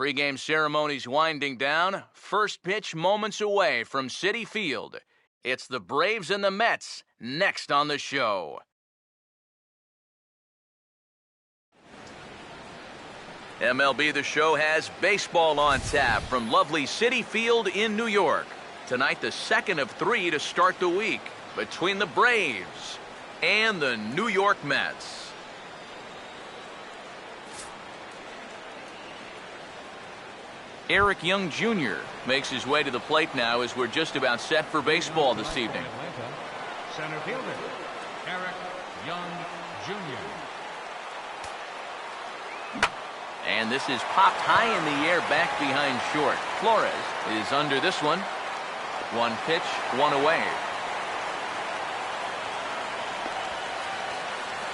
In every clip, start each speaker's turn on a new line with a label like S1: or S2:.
S1: Pre-game ceremonies winding down. First pitch moments away from Citi Field. It's the Braves and the Mets next on the show. MLB The Show has baseball on tap from lovely Citi Field in New York. Tonight, the second of 3 to start the week between the Braves and the New York Mets. Eric Young Jr. makes his way to the plate now as we're just about set for baseball this evening.
S2: Center fielder, Eric Young Jr.
S1: And this is popped high in the air back behind short. Flores is under this one. One pitch, one away.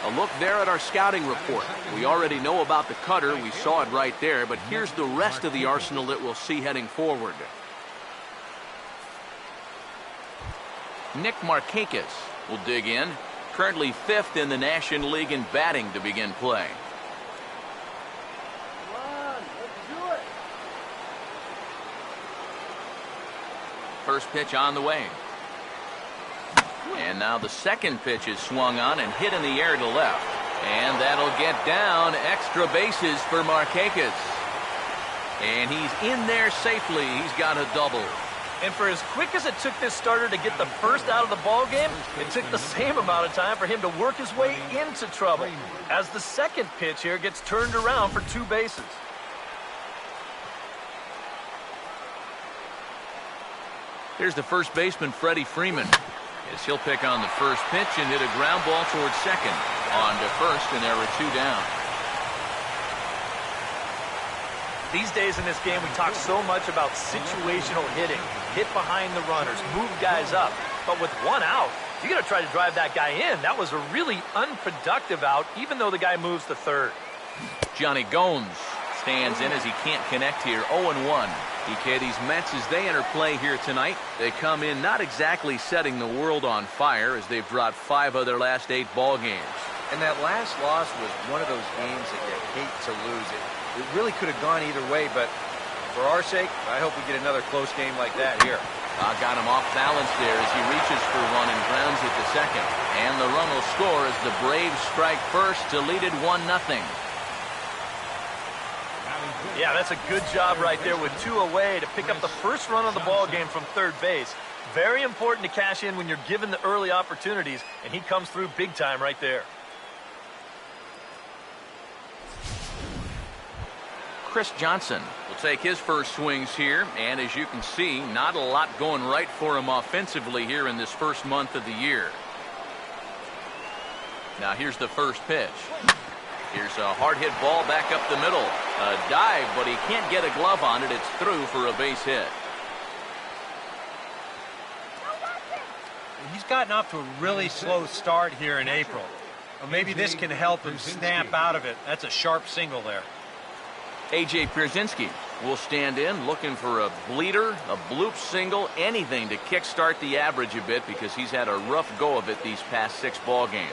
S1: A look there at our scouting report. We already know about the cutter. We saw it right there, but here's the rest of the arsenal that we'll see heading forward. Nick Markakis will dig in. Currently 5th in the National League in batting to begin play. First pitch on the way. And now the second pitch is swung on and hit in the air to left. And that'll get down. Extra bases for Markakis. And he's in there safely. He's got a double.
S3: And for as quick as it took this starter to get the first out of the ball game, it took the same amount of time for him to work his way into trouble as the second pitch here gets turned around for 2 bases.
S1: Here's the first baseman, Freddie Freeman, as he'll pick on the first pitch and hit a ground ball towards second. On to first, and there are 2 down.
S3: These days in this game, we talk so much about situational hitting. Hit behind the runners, move guys up. But with 1 out, you got to try to drive that guy in. That was a really unproductive out, even though the guy moves to third.
S1: Johnny Gomes stands in as he can't connect here. 0-1. EK, these Mets, as they enter play here tonight, they come in not exactly setting the world on fire as they've dropped 5 of their last 8 ball games.
S4: And that last loss was one of those games that you hate to lose. It really could have gone either way, but for our sake, I hope we get another close game like that here.
S1: Got him off balance there as he reaches for one and grounds it to second. And the run will score as the Braves strike first to lead it 1-0.
S3: Yeah, that's a good job right there with 2 away to pick up the first run of the ball game from third base. Very important to cash in when you're given the early opportunities, and he comes through big time right there.
S1: Chris Johnson will take his first swings here, and as you can see, not a lot going right for him offensively here in this first month of the year. Now here's the first pitch. Here's a hard hit ball back up the middle. A dive, but he can't get a glove on it. It's through for a base hit.
S5: He's gotten off to a really slow start here in April. Well, maybe this can help him snap out of it. That's a sharp single there.
S1: A.J. Pierzynski will stand in looking for a bleeder, a bloop single, anything to kickstart the average a bit because he's had a rough go of it these past 6 ball games.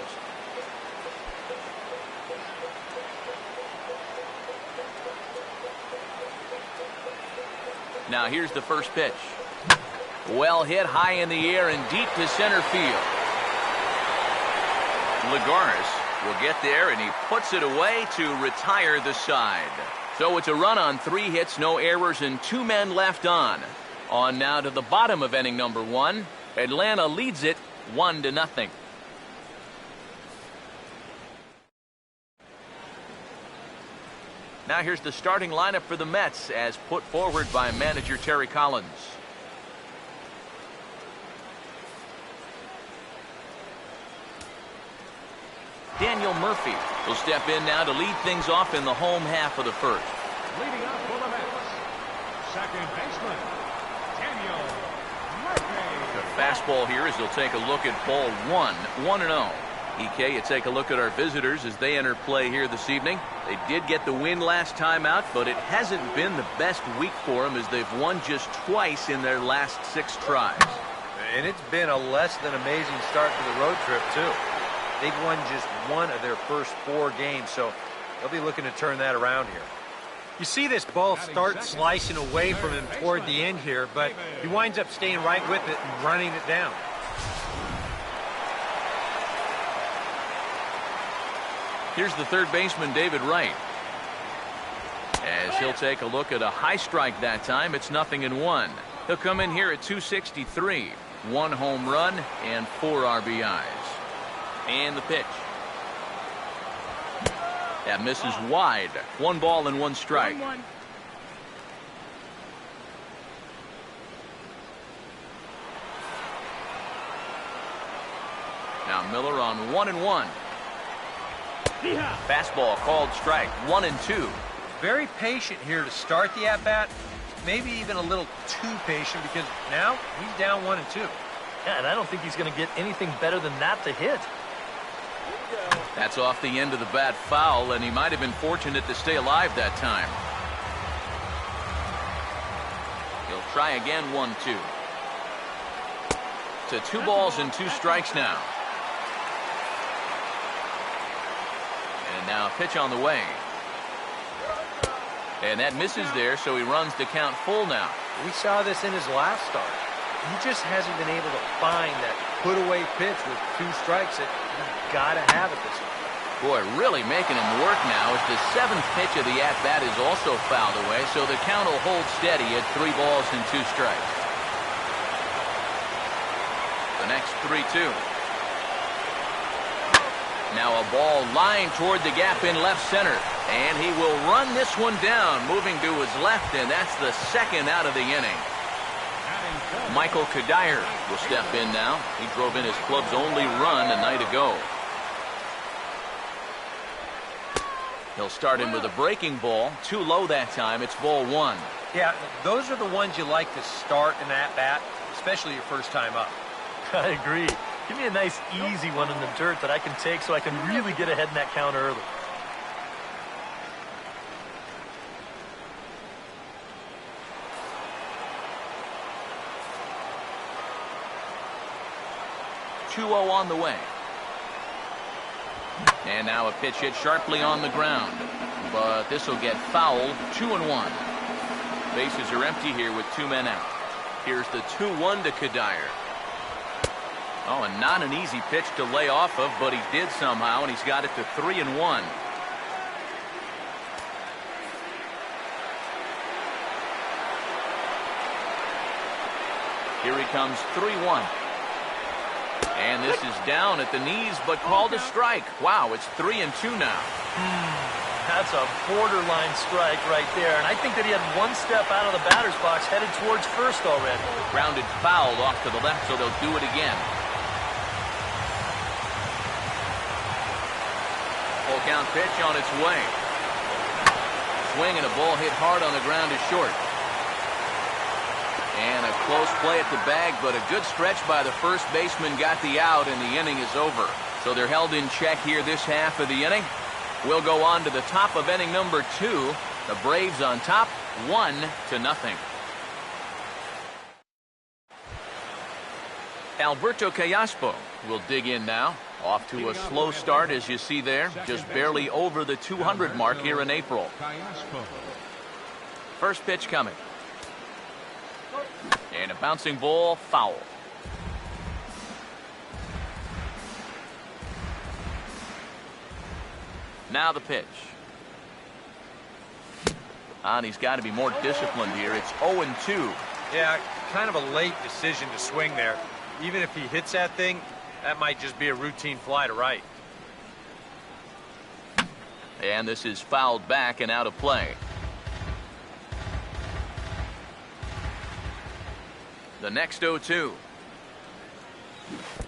S1: Now here's the first pitch. Well hit high in the air and deep to center field. Lagares will get there and he puts it away to retire the side. So it's a run on 3 hits, no errors, and 2 men left on. On now to the bottom of inning number 1. Atlanta leads it 1-0. Now here's the starting lineup for the Mets as put forward by manager Terry Collins. Daniel Murphy will step in now to lead things off in the home half of the first.
S2: Leading up for the Mets, second baseman, Daniel Murphy.
S1: The fastball here as they'll take a look at ball 1, 1-0. EK, you take a look at our visitors as they enter play here this evening. They did get the win last time out, but it hasn't been the best week for them as they've won just twice in their last 6 tries.
S4: And it's been a less than amazing start to the road trip, too. They've won just 1 of their first 4 games, so they'll be looking to turn that around here.
S5: You see this ball start slicing away from him toward the end here, but he winds up staying right with it and running it down.
S1: Here's the third baseman, David Wright. As he'll take a look at a high strike that time, it's 0-1. He'll come in here at 263. 1 home run and 4 RBIs. And the pitch. That misses wide. 1 ball and 1 strike. Now Miller on 1-1. Fastball called strike. 1-2.
S5: Very patient here to start the at-bat. Maybe even a little too patient because now he's down 1-2.
S3: Yeah, and I don't think he's going to get anything better than that to hit.
S1: That's off the end of the bat foul, and he might have been fortunate to stay alive that time. He'll try again, 1-2. To 2 balls and 2 strikes now. And now pitch on the way. And that misses there, so he runs the count full now.
S4: We saw this in his last start. He just hasn't been able to find that put-away pitch with 2 strikes that you've got to have at this point.
S1: Boy, really making him work now as the 7th pitch of the at-bat is also fouled away, so the count will hold steady at 3 balls and 2 strikes. The next 3-2. Now a ball lined toward the gap in left center. And he will run this one down, moving to his left, and that's the 2nd out of the inning. Michael Kadire will step in now. He drove in his club's only run a night ago. He'll start in with a breaking ball. Too low that time. It's ball 1.
S5: Yeah, those are the ones you like to start in that bat, especially your first time up.
S3: I agree. Give me a nice, easy one in the dirt that I can take so I can really get ahead in that count early.
S1: On the way. And now a pitch hit sharply on the ground. But this will get fouled. 2-1. Bases are empty here with 2 men out. Here's the 2-1 to Kadire. Oh, and not an easy pitch to lay off of, but he did somehow, and he's got it to 3-1. Here he comes, 3-1. And this is down at the knees, but called a strike. Wow, it's 3-2 now.
S3: That's a borderline strike right there. And I think that he had 1 step out of the batter's box headed towards first already.
S1: Grounded foul off to the left, so they'll do it again. Full count pitch on its way. Swing and a ball hit hard on the ground is short. And a close play at the bag, but a good stretch by the first baseman got the out, and the inning is over. So they're held in check here this half of the inning. We'll go on to the top of inning number 2. The Braves on top, 1-0. Alberto Callaspo will dig in now. Off to a slow start, as you see there. Just barely over the 200 mark here in April. First pitch coming. And a bouncing ball, foul. Now the pitch. And he's got to be more disciplined here. It's 0-2.
S5: Yeah, kind of a late decision to swing there. Even if he hits that thing, that might just be a routine fly to right.
S1: And this is fouled back and out of play. The next 0-2.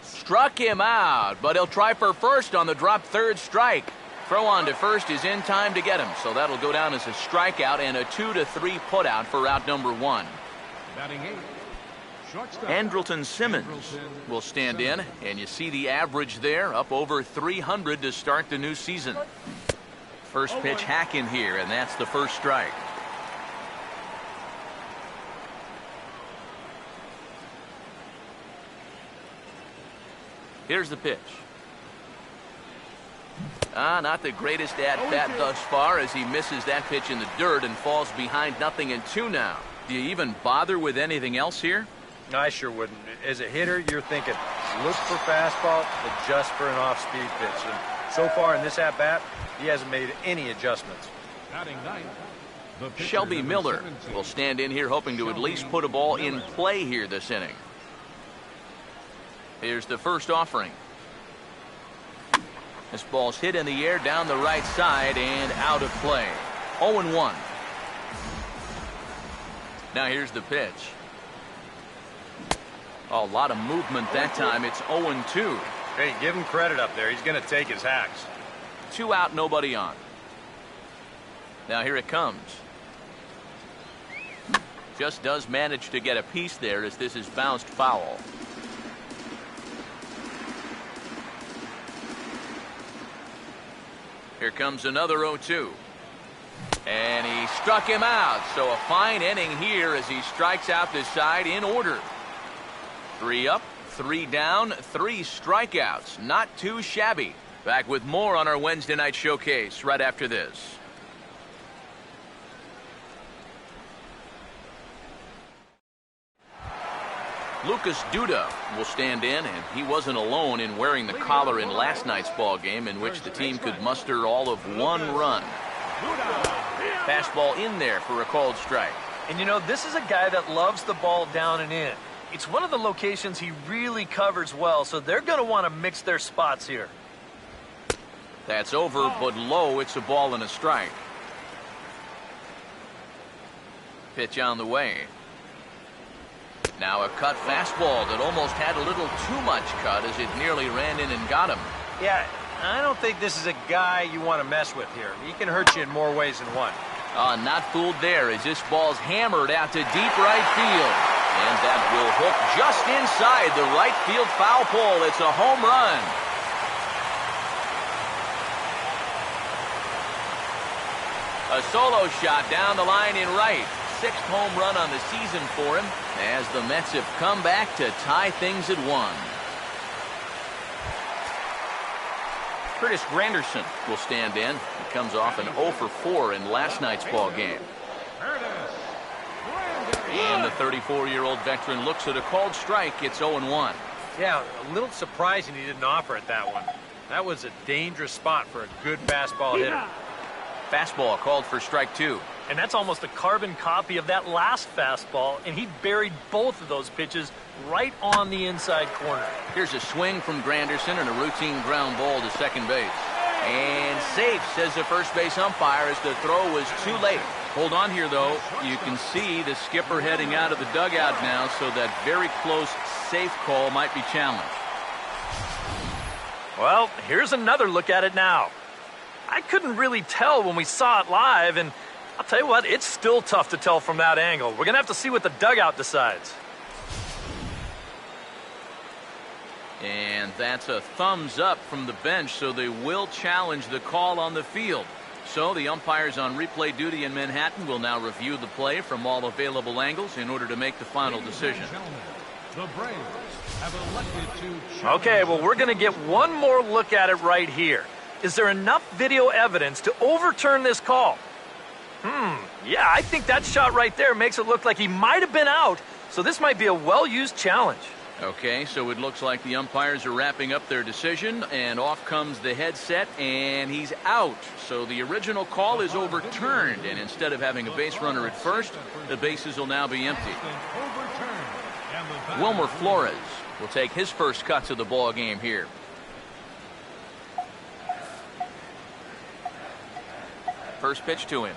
S1: Struck him out, but he'll try for first on the drop third strike. Throw on to first is in time to get him, so that'll go down as a strikeout and a 2-3 putout for out number 1.
S2: Batting 8. Shortstop.
S1: Andrelton Simmons will stand in, and you see the average there, up over 300 to start the new season. First pitch hack in here, and that's the first strike. Here's the pitch. Not the greatest at-bat thus far as he misses that pitch in the dirt and falls behind 0-2 now. Do you even bother with anything else here?
S4: I sure wouldn't. As a hitter, you're thinking, look for fastball, adjust for an off-speed pitch. And so far in this at-bat, he hasn't made any adjustments.
S2: Batting ninth, the pitcher,
S1: Shelby
S2: number
S1: Miller
S2: 17.
S1: will stand in here hoping to at least put a ball in play here this inning. Here's the first offering. This ball's hit in the air down the right side and out of play. 0-1. Now here's the pitch. A lot of movement that time. It's 0-2.
S4: Hey, give him credit up there. He's going to take his hacks.
S1: 2 out, nobody on. Now here it comes. Just does manage to get a piece there as this is bounced foul. Here comes another 0-2. And he struck him out. So a fine inning here as he strikes out this side in order. 3 up, 3 down, 3 strikeouts. Not too shabby. Back with more on our Wednesday night showcase right after this. Lucas Duda will stand in, and he wasn't alone in wearing the collar in last night's ball game, in which the team could muster all of 1 run. Fastball in there for a called strike.
S3: And you know, this is a guy that loves the ball down and in. It's one of the locations he really covers well, so they're going to want to mix their spots here.
S1: That's over, but low. It's a ball and a strike. Pitch on the way. Now a cut fastball that almost had a little too much cut as it nearly ran in and got him.
S5: Yeah, I don't think this is a guy you want to mess with here. He can hurt you in more ways than one.
S1: Not fooled there as this ball's hammered out to deep right field. And that will hook just inside the right field foul pole. It's a home run. A solo shot down the line in right. 6th home run on the season for him as the Mets have come back to tie things at 1. Curtis Granderson will stand in. He comes off an 0 for 4 in last night's ball game. And the 34-year-old veteran looks at a called strike. It's 0-1.
S5: Yeah, a little surprising he didn't offer it that one. That was a dangerous spot for a good fastball hitter.
S1: Fastball called for strike 2.
S3: And that's almost a carbon copy of that last fastball, and he buried both of those pitches right on the inside corner.
S1: Here's a swing from Granderson and a routine ground ball to second base. And safe, says the first base umpire, as the throw was too late. Hold on here, though. You can see the skipper heading out of the dugout now, so that very close safe call might be challenged.
S3: Well, here's another look at it now. I couldn't really tell when we saw it live, and I'll tell you what, it's still tough to tell from that angle. We're going to have to see what the dugout decides.
S1: And that's a thumbs up from the bench, so they will challenge the call on the field. So the umpires on replay duty in Manhattan will now review the play from all available angles in order to make the final decision.
S2: The Braves have elected to
S3: Okay, well, we're going to get one more look at it right here. Is there enough video evidence to overturn this call? Yeah, I think that shot right there makes it look like he might have been out, so this might be a well-used challenge.
S1: Okay, so it looks like the umpires are wrapping up their decision, and off comes the headset, and he's out. So the original call is overturned, and instead of having a base runner at first, the bases will now be empty. Wilmer Flores will take his first cut to the ball game here. First pitch to him.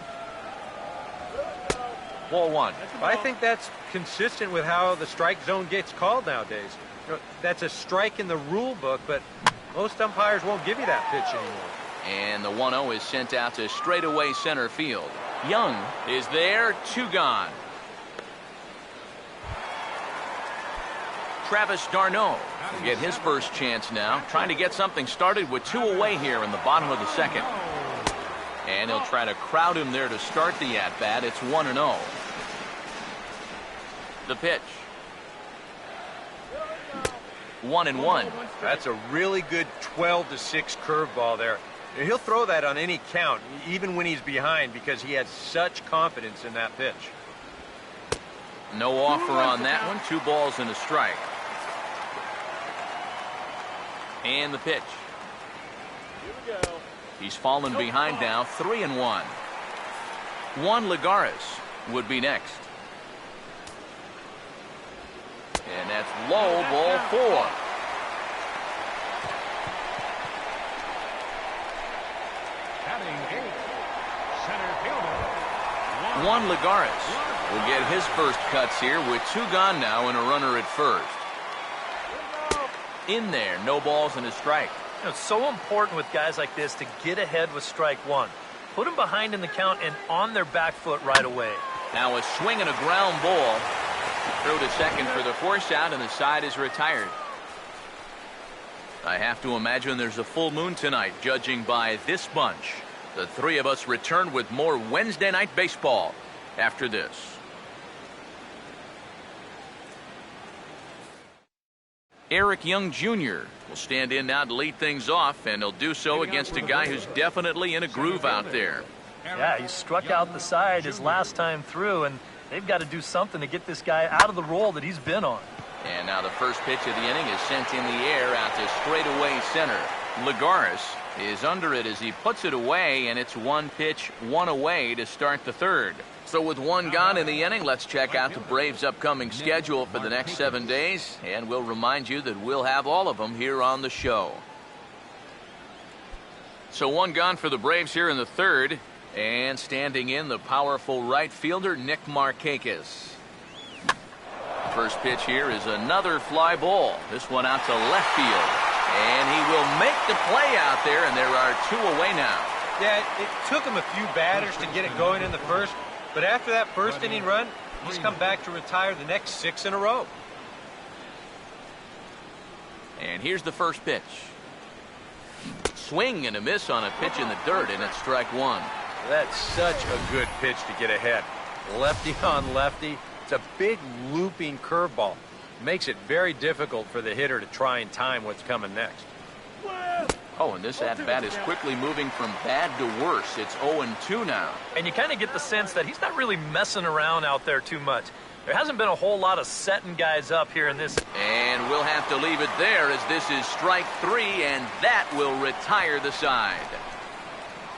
S1: Ball 1.
S5: I think that's consistent with how the strike zone gets called nowadays. You know, that's a strike in the rule book, but most umpires won't give you that pitch anymore.
S1: And the 1-0 is sent out to straightaway center field. Young is there, 2 gone. Travis d'Arnaud will get his first chance now, trying to get something started with 2 away here in the bottom of the 2nd. And he'll try to crowd him there to start the at-bat. It's 1-0. The pitch. 1-1.
S5: That's a really good 12-6 curveball there. He'll throw that on any count, even when he's behind, because he has such confidence in that pitch.
S1: No offer on that one. 2 balls and a strike. And the pitch. He's fallen behind now, 3-1. Juan Lagares would be next. And that's low, ball 4. Juan Lagares will get his first cuts here with 2 gone now and a runner at first. In there, no balls and a strike.
S3: You know, it's so important with guys like this to get ahead with strike 1. Put them behind in the count and on their back foot right away.
S1: Now a swing and a ground ball. Throw to second for the force out, and the side is retired. I have to imagine there's a full moon tonight, judging by this bunch. The 3 of us return with more Wednesday night baseball after this. Eric Young Jr. will stand in now to lead things off, and he'll do so against a guy who's definitely in a groove out there.
S3: Yeah, he struck out the side his last time through, and they've got to do something to get this guy out of the role that he's been on.
S1: And now the first pitch of the inning is sent in the air out to straightaway center. Lagares is under it as he puts it away, and it's 1 pitch, 1 away to start the 3rd. So with 1 gone in the inning, let's check out the Braves' upcoming schedule for the next 7 days, and we'll remind you that we'll have all of them here on the show. So 1 gone for the Braves here in the 3rd, and standing in the powerful right fielder Nick Markakis. First pitch here is another fly ball. This one out to left field, and he will make the play out there, and there are 2 away now.
S5: Yeah, it took him a few batters to get it going in the first, but after that first inning run, he's come back to retire the next 6 in a row.
S1: And here's the first pitch. Swing and a miss on a pitch in the dirt, and it's strike 1.
S5: That's such a good pitch to get ahead. Lefty on lefty. It's a big looping curveball. Makes it very difficult for the hitter to try and time what's coming next.
S1: Oh, and this at-bat is quickly moving from bad to worse. It's 0-2 now.
S3: And you kind of get the sense that he's not really messing around out there too much. There hasn't been a whole lot of setting guys up here in this.
S1: And we'll have to leave it there as this is strike 3, and that will retire the side.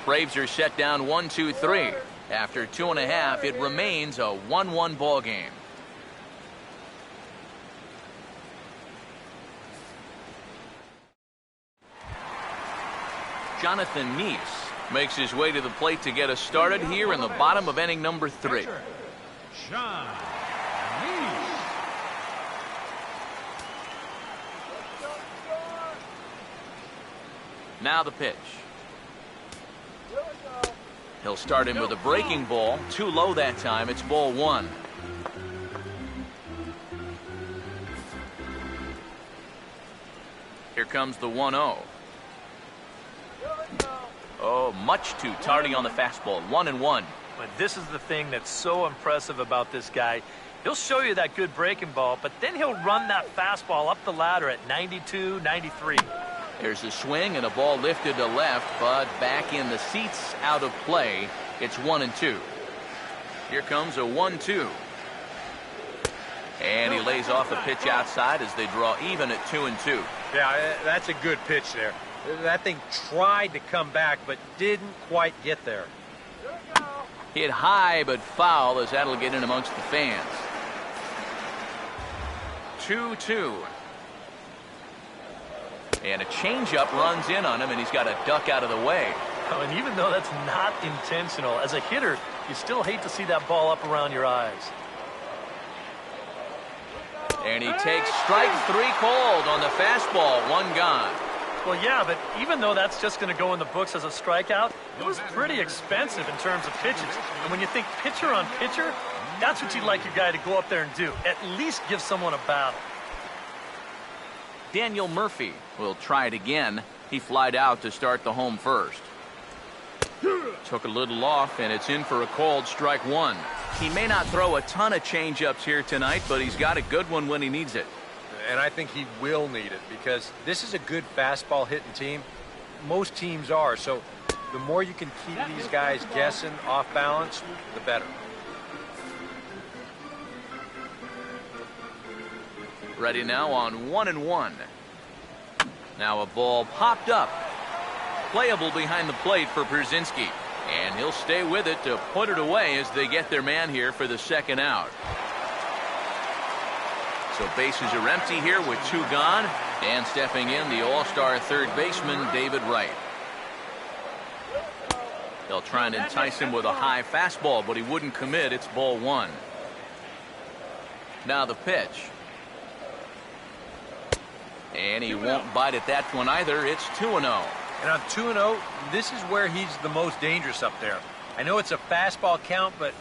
S1: Braves are set down 1-2-3. After 2.5, it remains a 1-1 ball game. Jonathan Neese makes his way to the plate to get us started here in the bottom of inning number 3.
S2: John Neese.
S1: Now the pitch. He'll start him with a breaking ball. Too low that time. It's ball 1. Here comes the 1-0. Oh, much too tardy on the fastball. 1-1.
S3: But this is the thing that's so impressive about this guy. He'll show you that good breaking ball, but then he'll run that fastball up the ladder at 92, 93.
S1: There's a swing and a ball lifted to left, but back in the seats, out of play. It's 1-2. Here comes a 1-2. And he lays off a pitch outside as they draw even at 2-2.
S5: Yeah, that's a good pitch there. That thing tried to come back, but didn't quite get there.
S1: Hit high, but foul as that'll get in amongst the fans. 2-2. And a changeup runs in on him, and he's got to duck out of the way.
S3: Oh, and even though that's not intentional, as a hitter, you still hate to see that ball up around your eyes.
S1: And he takes strike 3 called on the fastball. 1 gone.
S3: Well, yeah, but even though that's just going to go in the books as a strikeout, it was pretty expensive in terms of pitches. And when you think pitcher on pitcher, that's what you'd like your guy to go up there and do. At least give someone a battle.
S1: Daniel Murphy will try it again. He flied out to start the home first. Took a little off, and it's in for a called strike 1. He may not throw a ton of changeups here tonight, but he's got a good one when he needs it.
S5: And I think he will need it because this is a good fastball hitting team. most teams are. So the more you can keep these guys guessing off balance, the better.
S1: Ready now on 1-1. Now a ball popped up. Playable behind the plate for Pierzynski. And he'll stay with it to put it away as they get their man here for the second out. So bases are empty here with 2 gone. And stepping in, the all-star third baseman, David Wright. They'll try and entice him with a high fastball, but he wouldn't commit. It's ball 1. Now the pitch. And he won't bite at that one either. It's 2-0.
S5: And on 2-0, this is where he's the most dangerous up there. I know it's a fastball count, but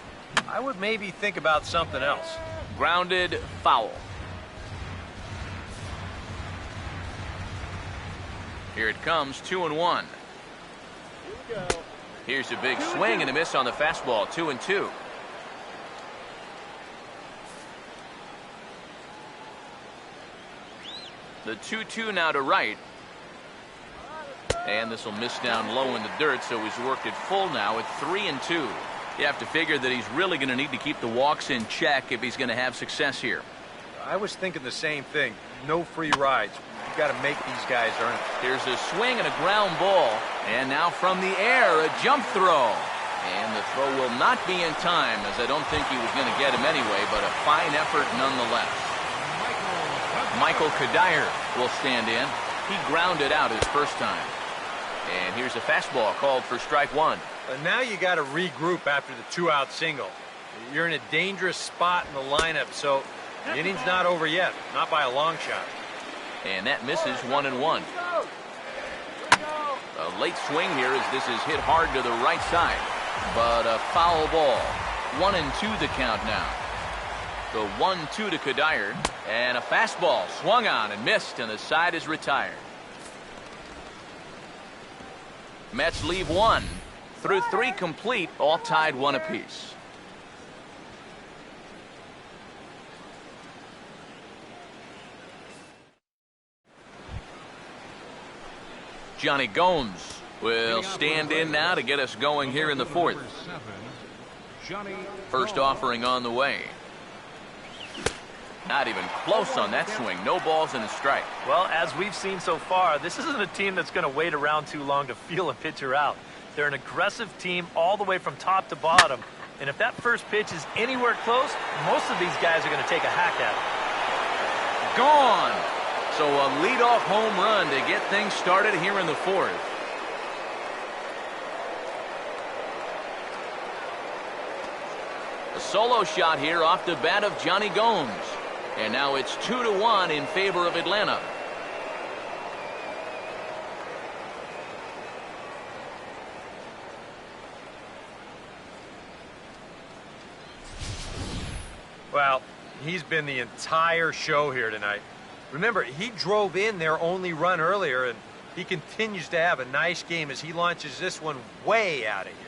S5: I would maybe think about something else.
S1: Grounded, foul. Here it comes, 2-1. Here's a big swing and a miss on the fastball, 2-2. The 2-2 now to Wright. And this will miss down low in the dirt, so he's worked it full now at 3-2. You have to figure that he's really going to need to keep the walks in check if he's going to have success here.
S5: I was thinking the same thing. No free rides. You got to make these guys earn it.
S1: Here's a swing and a ground ball. And now from the air, a jump throw. And the throw will not be in time, as I don't think he was going to get him anyway, but a fine effort nonetheless. Michael Kadire will stand in. He grounded out his first time. And here's a fastball called for strike 1.
S5: But now you got to regroup after the 2-out single. You're in a dangerous spot in the lineup, so the inning's not over yet. Not by a long shot.
S1: And that misses 1-1. A late swing here as this is hit hard to the right side. But a foul ball. 1-2 the count now. The 1-2 to Kadire. And a fastball swung on and missed, and the side is retired. Mets leave 1 through 3 complete, all tied 1 apiece. Johnny Gomes will stand in now to get us going here in the 4th. First offering on the way. Not even close on that swing. No balls and a strike.
S3: Well, as we've seen so far, this isn't a team that's going to wait around too long to feel a pitcher out. They're an aggressive team all the way from top to bottom. And if that first pitch is anywhere close, most of these guys are going to take a hack at it.
S1: Gone. So a leadoff home run to get things started here in the 4th. A solo shot here off the bat of Johnny Gomes. And now it's 2-1 in favor of Atlanta.
S5: Well, he's been the entire show here tonight. Remember, he drove in their only run earlier, and he continues to have a nice game as he launches this one way out of here.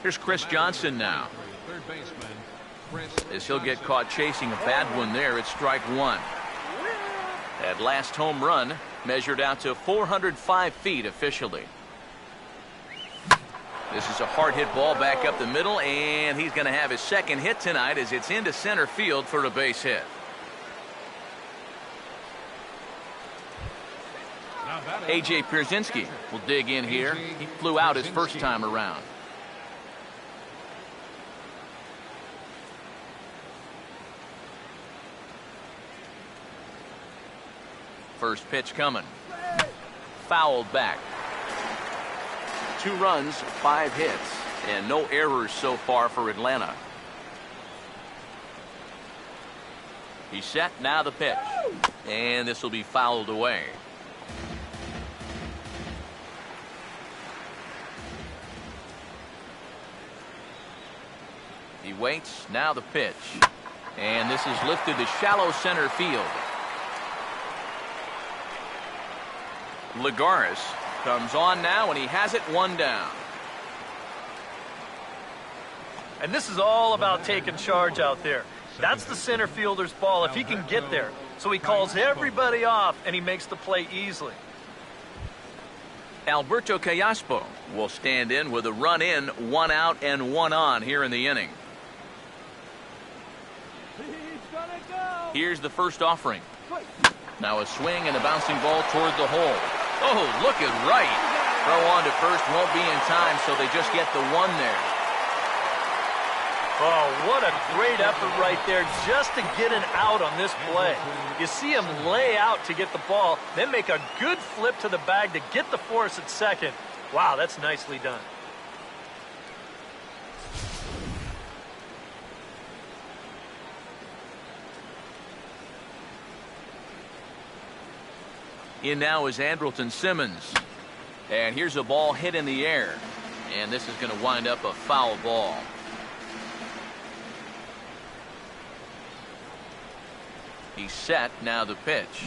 S1: Here's Chris Johnson now. As he'll get caught chasing a bad one there, it's strike 1. That last home run measured out to 405 feet officially. This is a hard hit ball back up the middle, and he's going to have his second hit tonight as it's into center field for a base hit. A.J. Pierzynski will dig in here. He flew out his first time around. First pitch coming. Fouled back. 2 runs, 5 hits, and no errors so far for Atlanta. He's set, now the pitch. And this will be fouled away. He waits, now the pitch. And this is lifted to shallow center field. Lagares comes on now, and he has it 1 down.
S3: And this is all about taking charge out there. That's the center fielder's ball if he can get there. So he calls everybody off, and he makes the play easily.
S1: Alberto Callaspo will stand in with a run in, 1 out and 1 on here in the inning. Here's the first offering. Now a swing and a bouncing ball toward the hole. Oh, look at right. Throw on to first won't be in time, so they just get the 1 there.
S3: Oh, what a great effort right there just to get an out on this play. You see him lay out to get the ball, then make a good flip to the bag to get the force at second. Wow, that's nicely done.
S1: In now is Andrelton Simmons. And here's a ball hit in the air. And this is going to wind up a foul ball. He's set. Now the pitch.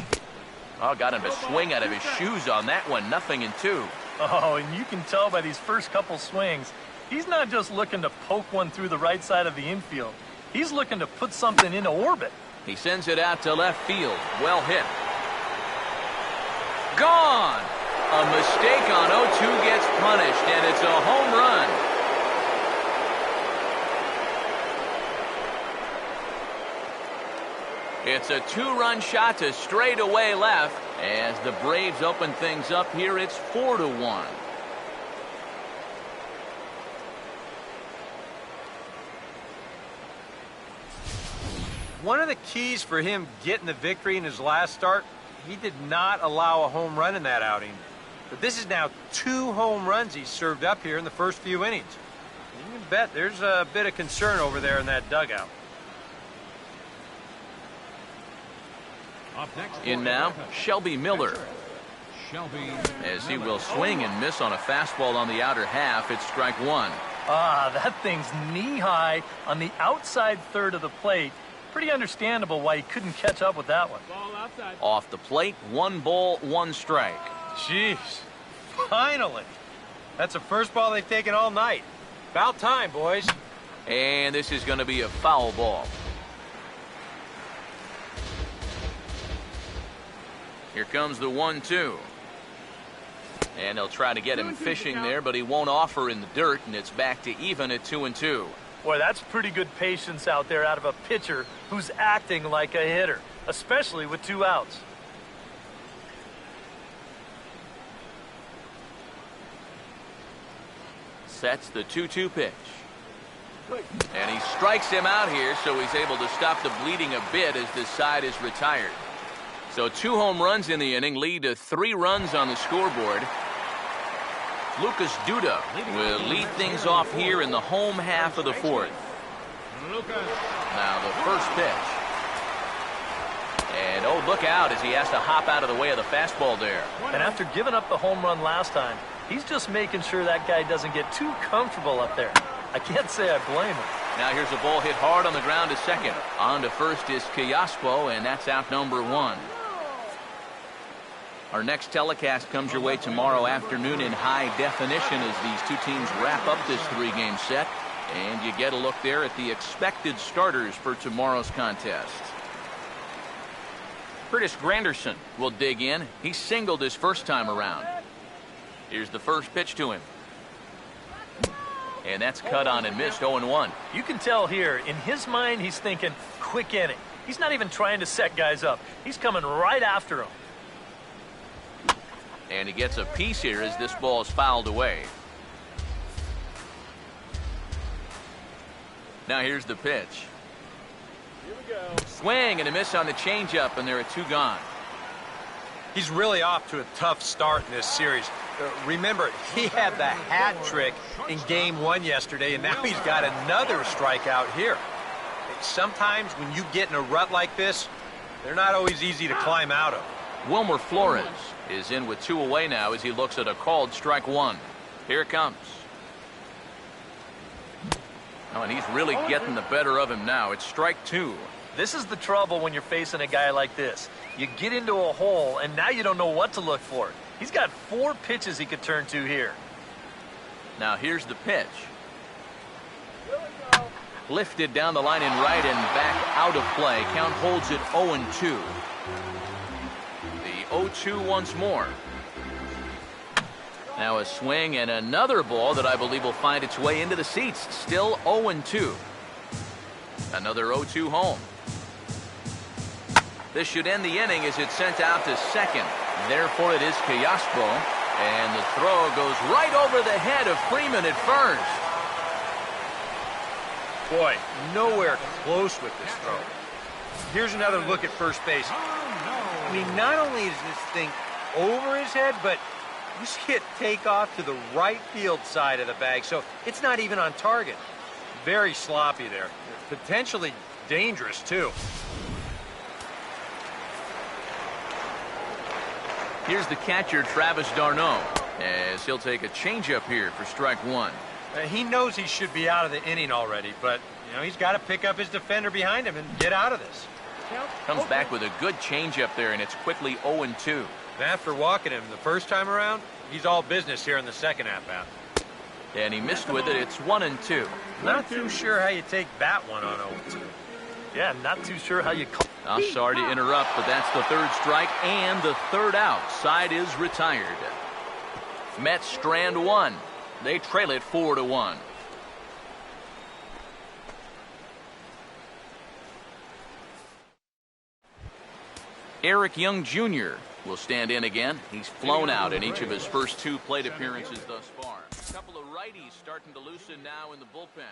S1: Oh, got him to swing out of his shoes on that one. 0-2.
S3: Oh, and you can tell by these first couple swings, he's not just looking to poke one through the right side of the infield. He's looking to put something into orbit.
S1: He sends it out to left field. Well hit. Gone! A mistake on 0-2 gets punished, and it's a home run. It's a 2-run shot to straightaway left. As the Braves open things up here, it's 4-1.
S5: One of the keys for him getting the victory in his last start, he did not allow a home run in that outing. But this is now 2 home runs he's served up here in the first few innings. You can bet there's a bit of concern over there in that dugout.
S1: In now, Shelby Miller. As he will swing and miss on a fastball on the outer half, it's strike 1.
S3: Ah, that thing's knee-high on the outside third of the plate. Pretty understandable why he couldn't catch up with that one.
S1: Off the plate, 1 ball, 1 strike.
S5: Jeez, finally. That's the first ball they've taken all night. About time, boys.
S1: And this is going to be a foul ball. Here comes the 1-2. And they'll try to get him fishing there, but he won't offer in the dirt, and it's back to even at 2-2.
S3: Boy, that's pretty good patience out there out of a pitcher who's acting like a hitter, especially with 2 outs.
S1: Sets the 2-2 pitch. And he strikes him out here, so he's able to stop the bleeding a bit as this side is retired. So 2 home runs in the inning lead to 3 runs on the scoreboard. Lucas Duda will lead things off here in the home half of the 4th. Now the first pitch. And oh, look out as he has to hop out of the way of the fastball there.
S3: And after giving up the home run last time, he's just making sure that guy doesn't get too comfortable up there. I can't say I blame him.
S1: Now here's a ball hit hard on the ground to second. On to first is Callaspo, and that's out number 1. Our next telecast comes your way tomorrow afternoon in high definition as these 2 teams wrap up this 3-game set. And you get a look there at the expected starters for tomorrow's contest. Curtis Granderson will dig in. He singled his first time around. Here's the first pitch to him. And that's cut on and missed. 0-1.
S3: You can tell here, in his mind, he's thinking quick inning. He's not even trying to set guys up. He's coming right after them.
S1: And he gets a piece here as this ball is fouled away. Now here's the pitch.
S3: Here we go.
S1: Swing and a miss on the changeup, and there are 2 gone.
S5: He's really off to a tough start in this series. Remember, he had the hat trick in Game 1 yesterday, and now he's got another strikeout here. Sometimes when you get in a rut like this, they're not always easy to climb out of.
S1: Wilmer Flores is in with 2 away now as he looks at a called strike 1. Here it comes. Oh, and he's really getting the better of him now. It's strike 2.
S3: This is the trouble when you're facing a guy like this. You get into a hole, and now you don't know what to look for. He's got 4 pitches he could turn to here.
S1: Now here's the pitch. Lifted down the line in right and back out of play. Count holds it 0-2. The 0-2 once more. Now a swing and another ball that I believe will find its way into the seats. Still 0-2. Another 0-2 home. This should end the inning as it's sent out to second. Therefore, it is Callaspo. And the throw goes right over the head of Freeman at first.
S5: Boy, nowhere close with this throw. Here's another look at first base. I mean, not only is this thing over his head, but you see it take off to the right field side of the bag, so it's not even on target. Very sloppy there. Potentially dangerous, too.
S1: Here's the catcher, Travis d'Arnaud, as he'll take a changeup here for strike one.
S5: He knows he should be out of the inning already, but, you know, he's got to pick up his defender behind him and get out of this.
S1: Comes back with a good changeup there, and it's quickly 0-2.
S5: After walking him the first time around, he's all business here in the second at-bat.
S1: And he missed with it. It's 1-2.
S5: Not too sure how you take that one on 0-2.
S3: Yeah, not too sure how you call.
S1: I'm sorry to interrupt, but that's the third strike and the third out. Side is retired. Mets strand one. They trail it 4-1. Eric Young Jr. will stand in again. He's flown out in each of his first two plate appearances thus far. A couple of righties starting to loosen now in the bullpen.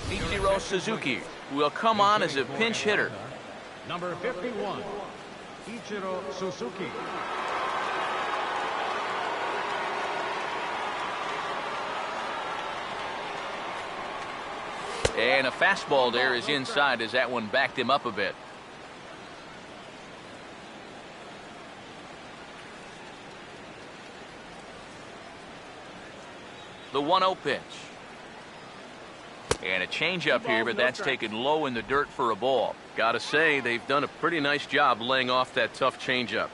S1: Ichiro Suzuki will come on as a pinch hitter.
S2: Number 51, Ichiro Suzuki.
S1: And a fastball there is inside as that one backed him up a bit. The 1-0 pitch. And a changeup here, but that's taken low in the dirt for a ball. Gotta say, they've done a pretty nice job laying off that tough changeup.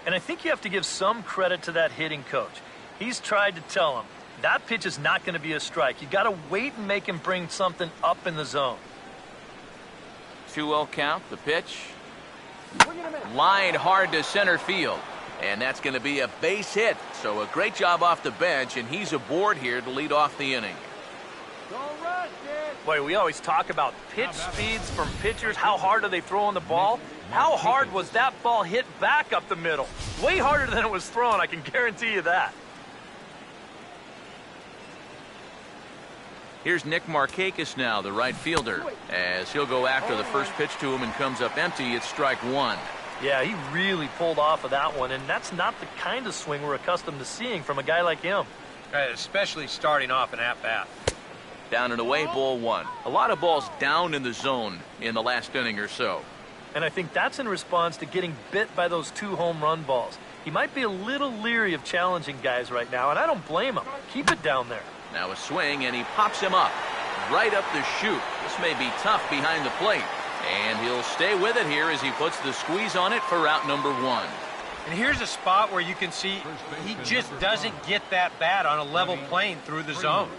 S3: And I think you have to give some credit to that hitting coach. He's tried to tell him, that pitch is not going to be a strike. You got to wait and make him bring something up in the zone.
S1: 2-0 count, the pitch. Line hard to center field. And that's going to be a base hit. So a great job off the bench, and he's aboard here to lead off the inning.
S3: Boy, we always talk about pitch speeds from pitchers. How hard are they throwing the ball? How hard was that ball hit back up the middle? Way harder than it was thrown, I can guarantee you that.
S1: Here's Nick Markakis now, the right fielder, as he'll go after the first pitch to him and comes up empty. It's strike one.
S3: Yeah, he really pulled off of that one, and that's not the kind of swing we're accustomed to seeing from a guy like him.
S5: Especially starting off an at-bat.
S1: Down and away, ball one. A lot of balls down in the zone in the last inning or so.
S3: And I think that's in response to getting bit by those 2 home run balls. He might be a little leery of challenging guys right now, and I don't blame him. Keep it down there.
S1: Now a swing, and he pops him up. Right up the chute. This may be tough behind the plate. And he'll stay with it here as he puts the squeeze on it for out number one.
S5: And here's a spot where you can see he just doesn't get that bat on a level plane through the zone.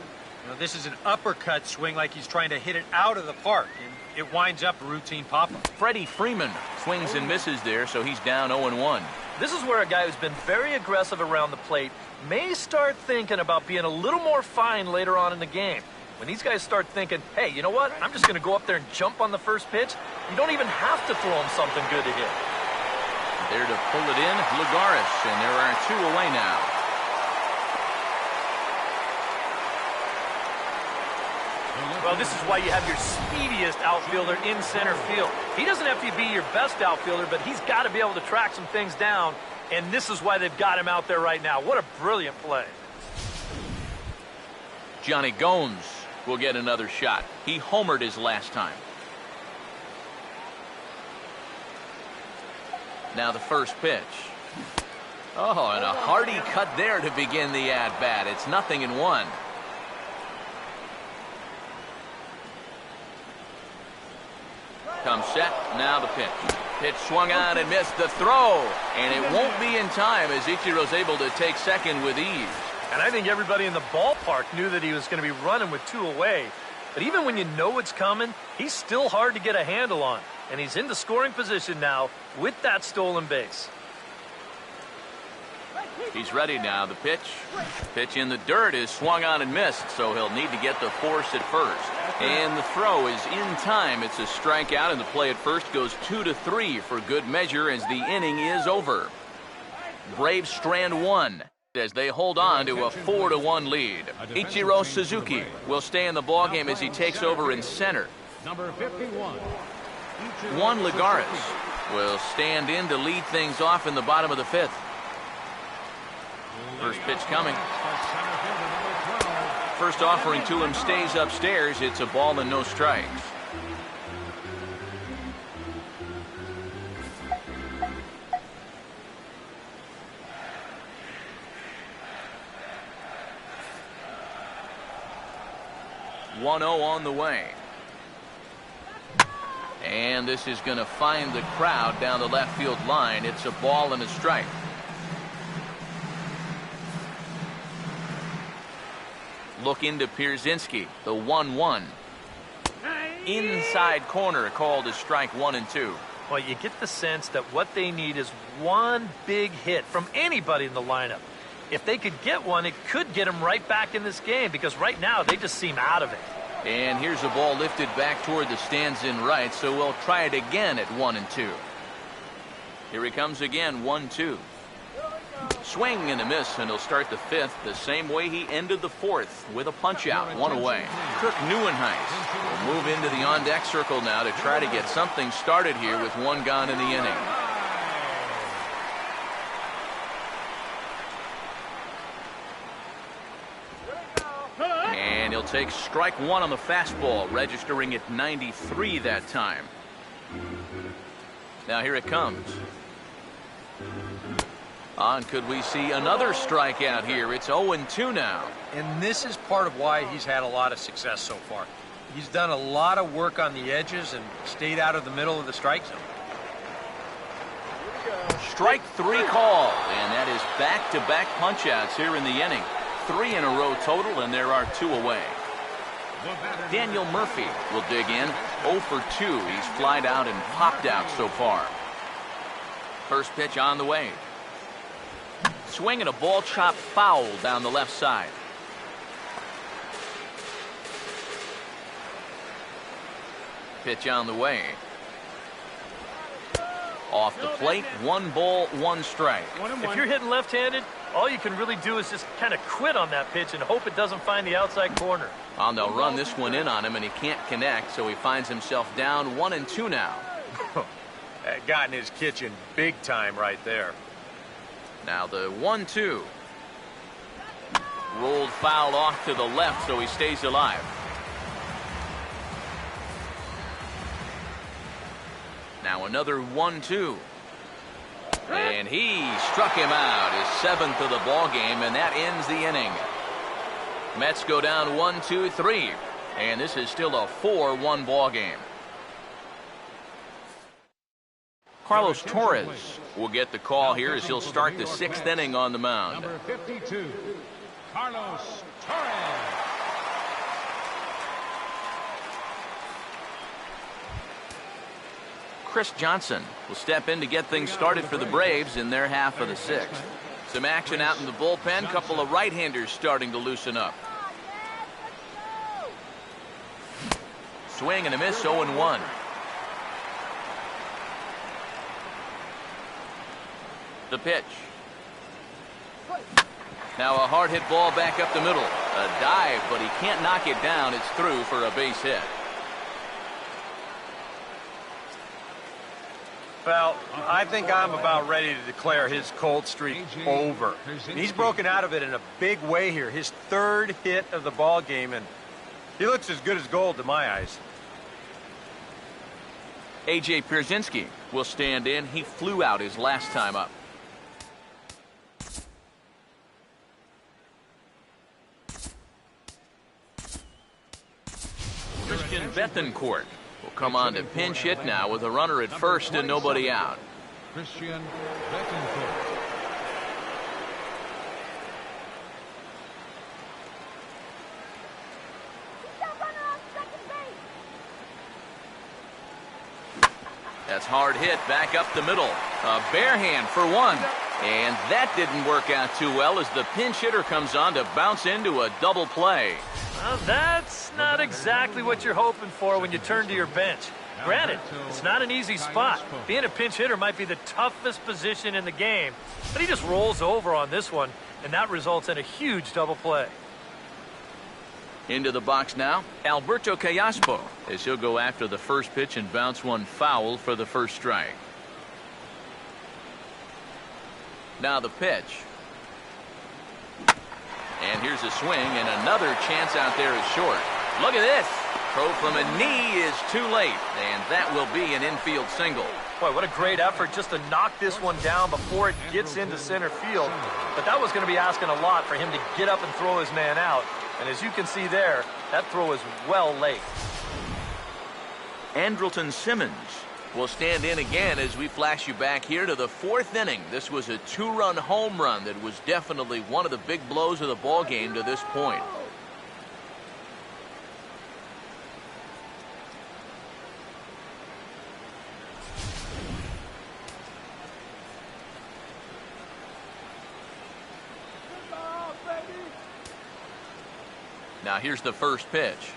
S5: You know, this is an uppercut swing like he's trying to hit it out of the park, and it winds up a routine pop-up.
S1: Freddie Freeman swings and misses there, so he's down 0-1.
S3: This is where a guy who's been very aggressive around the plate may start thinking about being a little more fine later on in the game. When these guys start thinking, hey, you know what? I'm just going to go up there and jump on the first pitch. You don't even have to throw him something good to hit.
S1: There to pull it in, Lagares, and there are 2 away now.
S3: Well, this is why you have your speediest outfielder in center field. He doesn't have to be your best outfielder, but he's got to be able to track some things down, and this is why they've got him out there right now. What a brilliant play.
S1: Johnny Gomes will get another shot. He homered his last time. Now the first pitch. Oh, and a hearty cut there to begin the at-bat. It's 0-1. Comes set, now the pitch. Pitch swung on and missed the throw. And it won't be in time as Ichiro's able to take second with ease.
S3: And I think everybody in the ballpark knew that he was going to be running with 2 away. But even when you know it's coming, he's still hard to get a handle on. And he's in the scoring position now with that stolen base.
S1: He's ready now. The pitch. Pitch in the dirt is swung on and missed, so he'll need to get the force at first. And the throw is in time. It's a strikeout, and the play at first goes 2-3 for good measure as the inning is over. Braves strand 1 as they hold on to a 4-1 lead. Ichiro Suzuki will stay in the ballgame as he takes over in center.
S2: Number 51.
S1: Juan Lagares will stand in to lead things off in the bottom of the 5th. First pitch coming. First offering to him stays upstairs. It's a ball and no strikes. One 0 on the way. And this is going to find the crowd down the left field line. It's a ball and a strike. Look into Pierzynski, the 1-1. Inside corner called as strike 1 and 2.
S3: Well, you get the sense that what they need is one big hit from anybody in the lineup. If they could get one, it could get them right back in this game because right now they just seem out of it.
S1: And here's a ball lifted back toward the stands in right, so we'll try it again at 1 and 2. Here he comes again, 1-2. Swing and a miss, and he'll start the 5th the same way he ended the 4th with a punch out, 1 away. Kirk Neuenhuis will move into the on-deck circle now to try to get something started here with 1 gone in the inning. And he'll take strike 1 on the fastball, registering at 93 that time. Now here it comes. On, could we see another strikeout here? It's 0-2 now.
S5: And this is part of why he's had a lot of success so far. He's done a lot of work on the edges and stayed out of the middle of the strike zone.
S1: Strike 3 call, and that is back-to-back punch-outs here in the inning. 3 in a row total, and there are 2 away. Daniel Murphy will dig in. 0 for 2. He's flied out and popped out so far. First pitch on the way. Swing and a ball chopped foul down the left side. Pitch on the way. Off the plate, 1 ball, 1 strike.
S3: If you're hitting left-handed, all you can really do is just kind of quit on that pitch and hope it doesn't find the outside corner.
S1: Well, they'll run this one in on him, and he can't connect, so he finds himself down 1-2 now.
S5: That got in his kitchen big time right there.
S1: Now the 1-2. Rolled foul off to the left, so he stays alive. Now another 1-2. And he struck him out, his 7th of the ball game, and that ends the inning. Mets go down 1-2-3, and this is still a 4-1 ball game. Carlos Torres will get the call here as he'll start the 6th inning on the mound.
S2: Number 52, Carlos Torres.
S1: Chris Johnson will step in to get things started for the Braves in their half of the 6th. Some action out in the bullpen. Couple of right-handers starting to loosen up. Swing and a miss, 0-1. The pitch. Now a hard hit ball back up the middle. A dive, but he can't knock it down. It's through for a base hit.
S5: Well, I think I'm about ready to declare his cold streak over. He's broken out of it in a big way here. His 3rd hit of the ball game, and he looks as good as gold to my eyes.
S1: A.J. Pierzynski will stand in. He flew out his last time up. Christian Bethancourt will come on to pinch hit now with a runner at first and nobody out.
S2: Christian Bettencourt.
S1: That's hard hit back up the middle. A bare hand for one. And that didn't work out too well as the pinch hitter comes on to bounce into a double play.
S3: Well, that's not exactly what you're hoping for when you turn to your bench. Granted, it's not an easy spot. Being a pinch hitter might be the toughest position in the game, but he just rolls over on this one, and that results in a huge double play.
S1: Into the box now, Alberto Callaspo, as he'll go after the first pitch and bounce one foul for the first strike. Now the pitch. And here's a swing, and another chance out there is short. Look at this. Throw from a knee is too late, and that will be an infield single.
S3: Boy, what a great effort just to knock this one down before it gets into center field. But that was going to be asking a lot for him to get up and throw his man out. And as you can see there, that throw is well late.
S1: Andrelton Simmons will stand in again as we flash you back here to the fourth inning. This was a two-run home run that was definitely one of the big blows of the ball game to this point. Now here's the first pitch.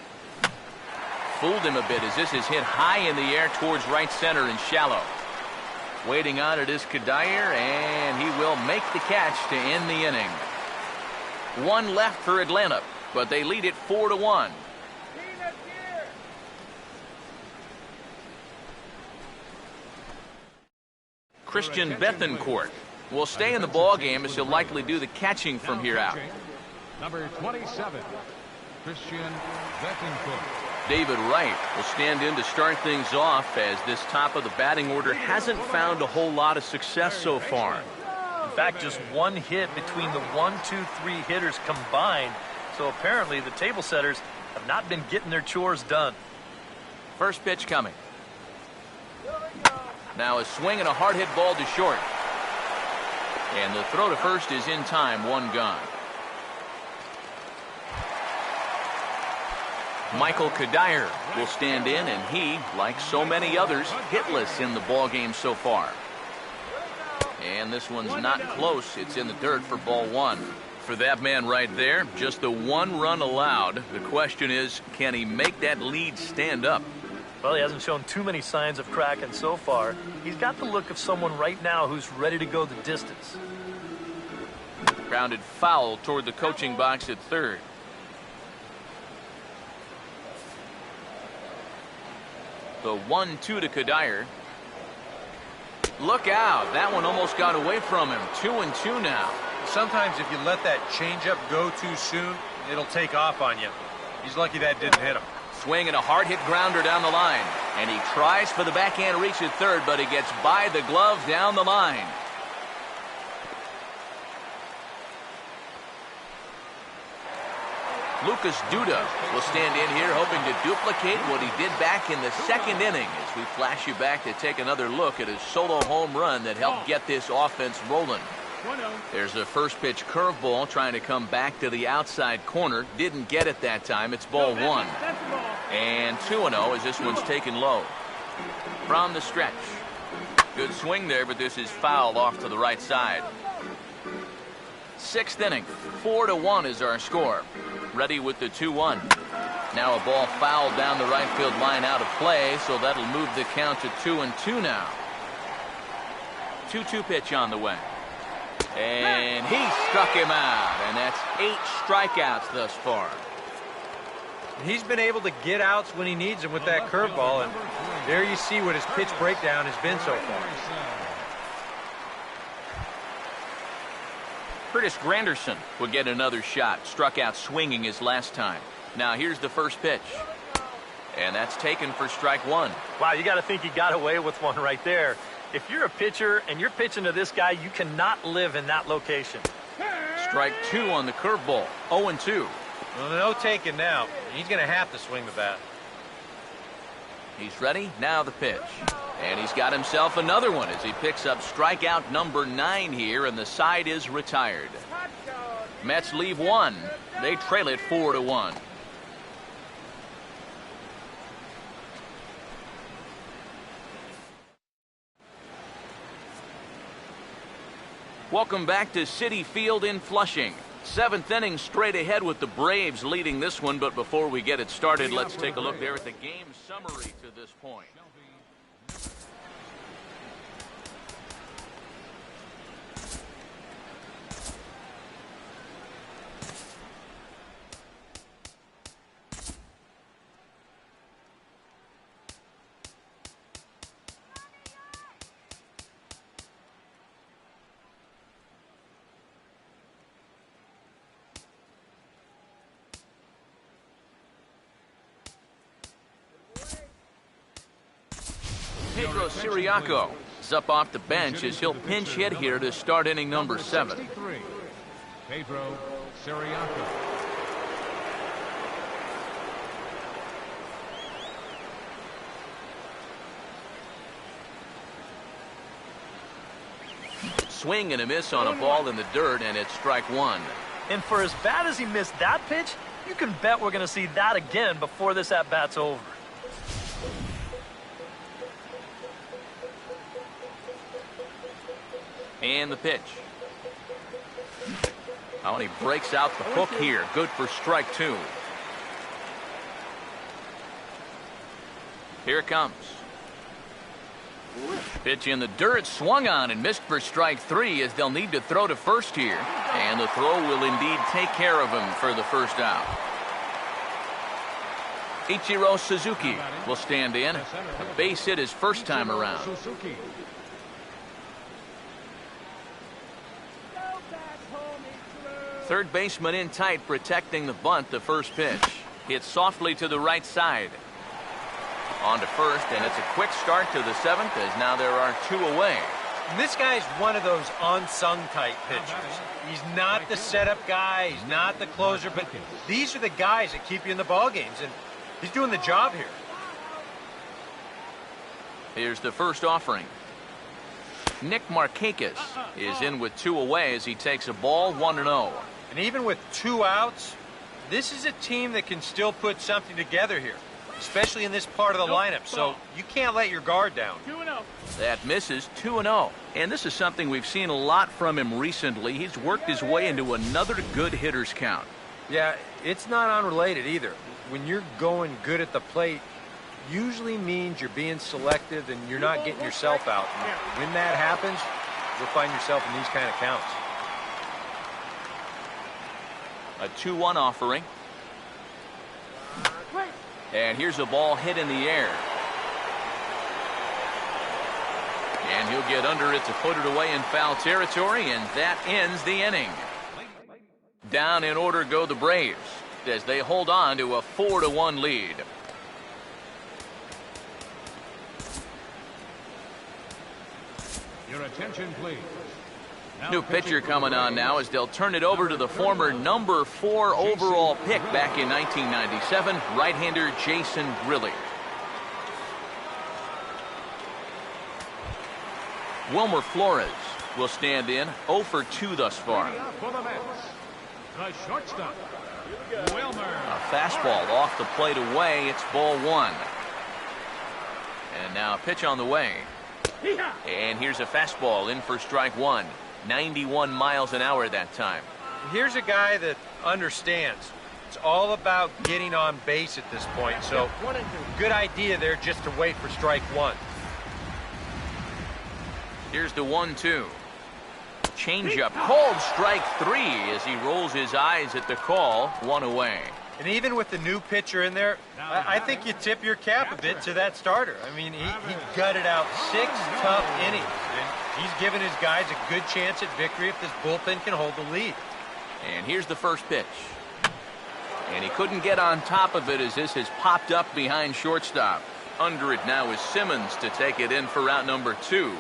S1: Fooled him a bit as this is hit high in the air towards right center and shallow. Waiting on it is Cuddyer, and he will make the catch to end the inning. One left for Atlanta, but they lead it 4-1. Christian Bethancourt will stay in the ball game as he'll likely do the catching from here out.
S2: Number 27, Christian Bettencourt.
S1: David Wright will stand in to start things off as this top of the batting order hasn't found a whole lot of success so far.
S3: In fact, just one hit between the 1, 2, 3 hitters combined. So apparently the table setters have not been getting their chores done.
S1: First pitch coming. Now a swing and a hard hit ball to short. And the throw to first is in time, one gone. Michael Cuddyer will stand in, and he, like so many others, hitless in the ball game so far. And this one's not close. It's in the dirt for ball one. For that man right there, just the one run allowed. The question is, can he make that lead stand up?
S3: Well, he hasn't shown too many signs of cracking so far. He's got the look of someone right now who's ready to go the distance.
S1: Grounded foul toward the coaching box at third. The 1-2 to Cuddyer. Look out. That one almost got away from him. 2-2 now.
S5: Sometimes if you let that changeup go too soon, it'll take off on you. He's lucky that didn't hit him.
S1: Swing and a hard hit grounder down the line. And he tries for the backhand reach at third, but he gets by the glove down the line. Lucas Duda will stand in here hoping to duplicate what he did back in the second inning as we flash you back to take another look at his solo home run that helped get this offense rolling. There's a first pitch curveball trying to come back to the outside corner. Didn't get it that time. It's ball one. And 2-0 as this one's taken low. From the stretch. Good swing there, but this is foul off to the right side. Sixth inning. 4-1 is our score. Ready with the 2-1. Now a ball fouled down the right field line out of play, so that'll move the count to 2-2 now. 2-2 pitch on the way. And he struck him out, and that's 8 strikeouts thus far.
S5: He's been able to get outs when he needs them with that curveball, and there you see what his pitch breakdown has been so far.
S1: Curtis Granderson would get another shot. Struck out swinging his last time. Now here's the first pitch. And that's taken for strike one.
S3: Wow, you got to think he got away with one right there. If you're a pitcher and you're pitching to this guy, you cannot live in that location.
S1: Strike two on the curveball. 0-2.
S5: Well, no taking now. He's going to have to swing the bat.
S1: He's ready. Now the pitch. And he's got himself another one as he picks up strikeout number 9 here, and the side is retired. Mets leave one. They trail it 4-1. Welcome back to Citi Field in Flushing. 7th inning straight ahead with the Braves leading this one, but before we get it started, let's take a look there at the game summary to this point. Pedro Siriaco is up off the bench as he'll pinch hit here to start inning number 7.
S2: Pedro Siriaco.
S1: Swing and a miss on a ball in the dirt, and it's strike 1.
S3: And for as bad as he missed that pitch, you can bet we're going to see that again before this at-bat's over.
S1: And the pitch. Oh, and he breaks out the hook here. Good for strike 2. Here it comes. Pitch in the dirt, swung on and missed for strike 3 as they'll need to throw to first here. And the throw will indeed take care of him for the first out. Ichiro Suzuki will stand in. A base hit his first time around. Third baseman in tight, protecting the bunt. The first pitch hit softly to the right side. On to first, and it's a quick start to the 7th as now there are 2 away.
S5: And this guy's one of those unsung type pitchers. He's not the setup guy, he's not the closer, but these are the guys that keep you in the ball games, and he's doing the job here.
S1: Here's the first offering. Nick Markakis is in with 2 away as he takes a ball, 1-0.
S5: And even with 2 outs, this is a team that can still put something together here, especially in this part of the lineup, so you can't let your guard down.
S2: 2-0.
S1: That misses, 2-0. And this is something we've seen a lot from him recently. He's worked his way into another good hitter's count.
S5: Yeah, it's not unrelated either. When you're going good at the plate, usually means you're being selective and you're not getting yourself out. And when that happens, you'll find yourself in these kind of counts.
S1: A 2-1 offering. And here's a ball hit in the air. And he'll get under it to put it away in foul territory, and that ends the inning. Down in order go the Braves as they hold on to a 4-1 lead.
S2: Your attention, please.
S1: New pitcher coming on now as they'll turn it over to the former number 4 overall pick back in 1997, right-hander Jason Grilli. Wilmer Flores will stand in, 0 for 2 thus far.
S2: For the Mets, the shortstop, Wilmer.
S1: A fastball off the plate away. It's ball 1. And now a pitch on the way. And here's a fastball in for strike 1. 91 miles an hour that time.
S5: Here's a guy that understands. It's all about getting on base at this point, so good idea there just to wait for strike 1.
S1: Here's the 1-2. Changeup called strike 3 as he rolls his eyes at the call. 1 away.
S5: And even with the new pitcher in there, I think you tip your cap a bit to that starter. I mean, he gutted out 6 tough innings, and he's given his guys a good chance at victory if this bullpen can hold the lead.
S1: And here's the first pitch. And he couldn't get on top of it as this has popped up behind shortstop. Under it now is Simmons to take it in for out number 2.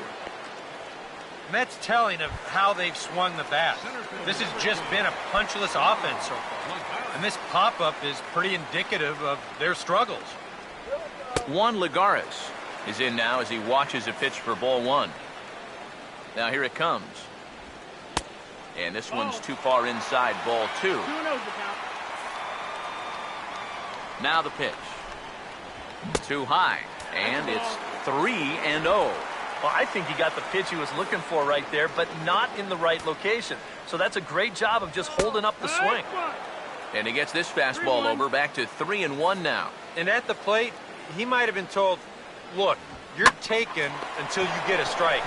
S5: And that's telling of how they've swung the bat. This has just been a punchless offense so far. And this pop-up is pretty indicative of their struggles.
S1: Juan Lagares is in now as he watches a pitch for ball 1. Now here it comes. And this one's too far inside, ball 2. Now the pitch. Too high. And it's 3-0.
S3: Well, I think he got the pitch he was looking for right there, but not in the right location. So that's a great job of just holding up the swing.
S1: And he gets this fastball over, back to 3-1 now.
S5: And at the plate, he might have been told, look, you're taken until you get a strike.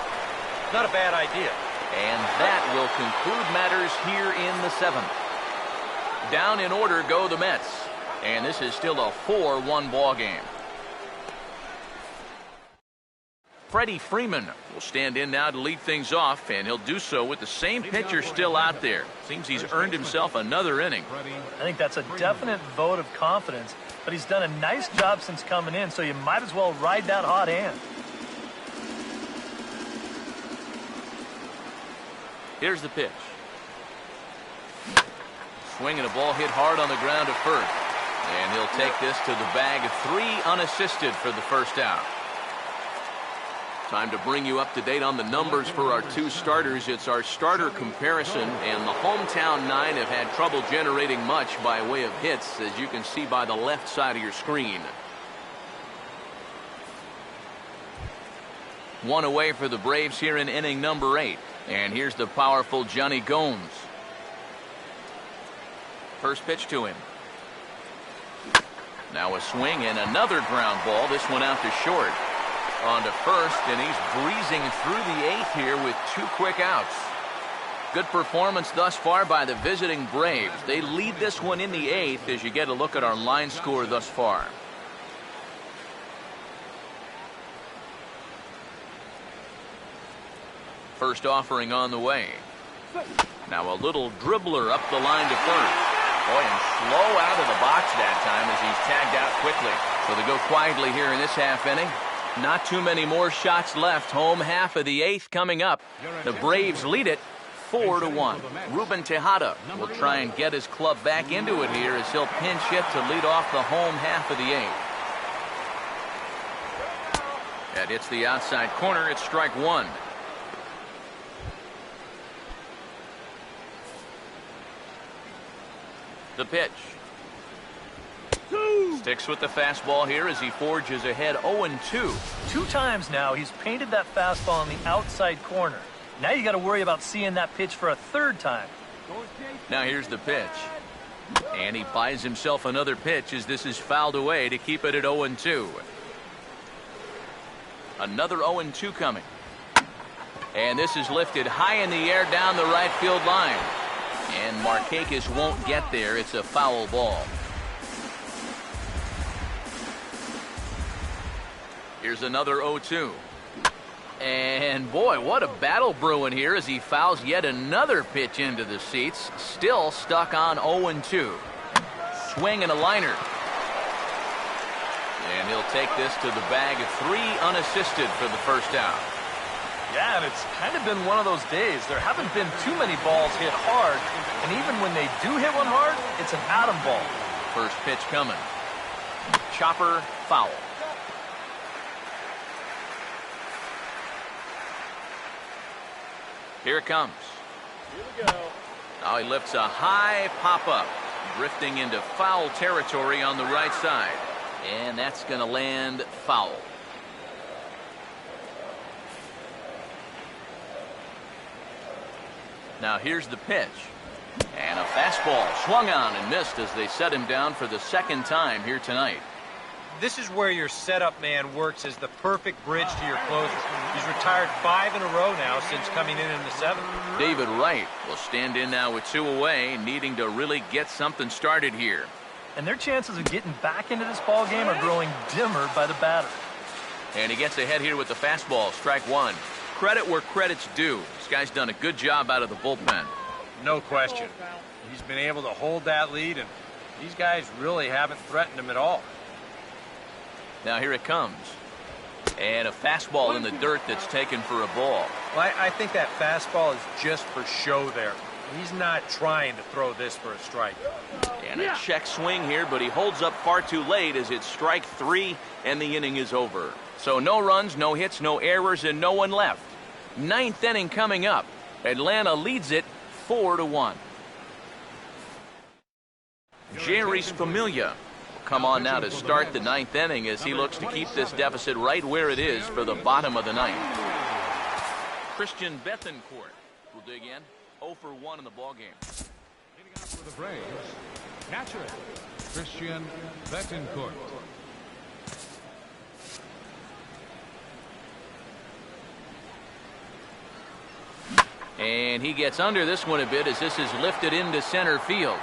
S5: Not a bad idea.
S1: And that will conclude matters here in the 7th. Down in order go the Mets. And this is still a 4-1 ball game. Freddie Freeman will stand in now to lead things off, and he'll do so with the same pitcher still out there. Seems he's earned himself another inning.
S3: I think that's a definite vote of confidence, but he's done a nice job since coming in, so you might as well ride that hot hand.
S1: Here's the pitch. Swinging a ball hit hard on the ground to first. And he'll take this to the bag, 3 unassisted for the first out. Time to bring you up to date on the numbers for our 2 starters. It's our starter comparison, and the hometown 9 have had trouble generating much by way of hits, as you can see by the left side of your screen. 1 away for the Braves here in inning number 8. And here's the powerful Johnny Gomes. First pitch to him. Now a swing and another ground ball. This one out to short. On to first, and he's breezing through the 8th here with 2 quick outs. Good performance thus far by the visiting Braves. They lead this one in the 8th as you get a look at our line score thus far. First offering on the way. Now a little dribbler up the line to first. Boy, and slow out of the box that time as he's tagged out quickly. So they go quietly here in this half inning. Not too many more shots left. Home half of the 8th coming up. The Braves lead it 4-1. Ruben Tejada will try and get his club back into it here as he'll pinch hit to lead off the home half of the 8th. That hits the outside corner. It's strike 1. The pitch. Sticks with the fastball here as he forges ahead 0-2.
S3: 2 times now he's painted that fastball on the outside corner. Now you got to worry about seeing that pitch for a 3rd time.
S1: Now here's the pitch. And he buys himself another pitch as this is fouled away to keep it at 0-2. Another 0-2 coming. And this is lifted high in the air down the right field line. And Markakis won't get there. It's a foul ball. Here's another 0-2. And boy, what a battle brewing here as he fouls yet another pitch into the seats. Still stuck on 0-2. Swing and a liner. And he'll take this to the bag of 3 unassisted for the first out.
S3: Yeah, and it's kind of been one of those days. There haven't been too many balls hit hard, and even when they do hit one hard, it's an atom ball.
S1: First pitch coming. Chopper, foul. Here it comes.
S3: Here we go.
S1: Now he lifts a high pop-up, drifting into foul territory on the right side. And that's going to land foul. Now here's the pitch. And a fastball swung on and missed as they set him down for the 2nd time here tonight.
S5: This is where your setup man works as the perfect bridge to your closer. He's retired 5 in a row now since coming in the 7th.
S1: David Wright will stand in now with 2 away, needing to really get something started here.
S3: And their chances of getting back into this ball game are growing dimmer by the batter.
S1: And he gets ahead here with the fastball, strike 1. Credit where credit's due. This guy's done a good job out of the bullpen.
S5: No question. He's been able to hold that lead, and these guys really haven't threatened him at all.
S1: Now here it comes. And a fastball in the dirt that's taken for a ball.
S5: Well, I think that fastball is just for show there. He's not trying to throw this for a strike.
S1: And a check swing here, but he holds up far too late as it's strike 3 and the inning is over. So no runs, no hits, no errors, and no one left. 9th inning coming up. Atlanta leads it 4-1. Jerry Familia will come on now to start the 9th inning as he looks to keep this deficit right where it is for the bottom of the 9th. Christian Bethencourt will dig in. 0 for 1 in the ballgame.
S2: Leading off for the Braves, catcher Christian Bettencourt.
S1: And he gets under this one a bit as this is lifted into center field.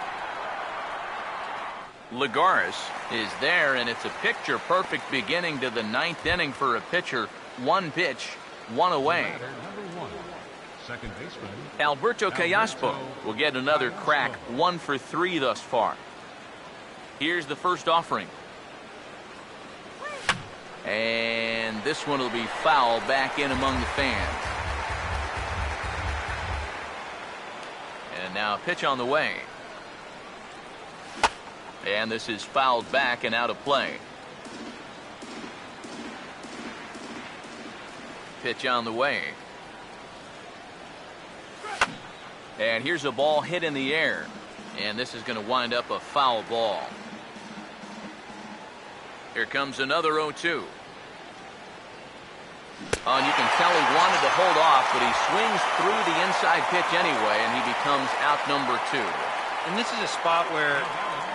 S1: Lagares is there, and it's a picture-perfect beginning to the 9th inning for a pitcher. 1 pitch, 1 away.
S2: Number 1, second baseman
S1: Alberto Callaspo will get another crack. 1 for 3 thus far. Here's the first offering. And this one will be foul back in among the fans. And now a pitch on the way. And this is fouled back and out of play. Pitch on the way. And here's a ball hit in the air. And this is going to wind up a foul ball. Here comes another 0-2. And you can tell he wanted to hold off, but he swings through the inside pitch anyway, and he becomes out number 2.
S5: And this is a spot where,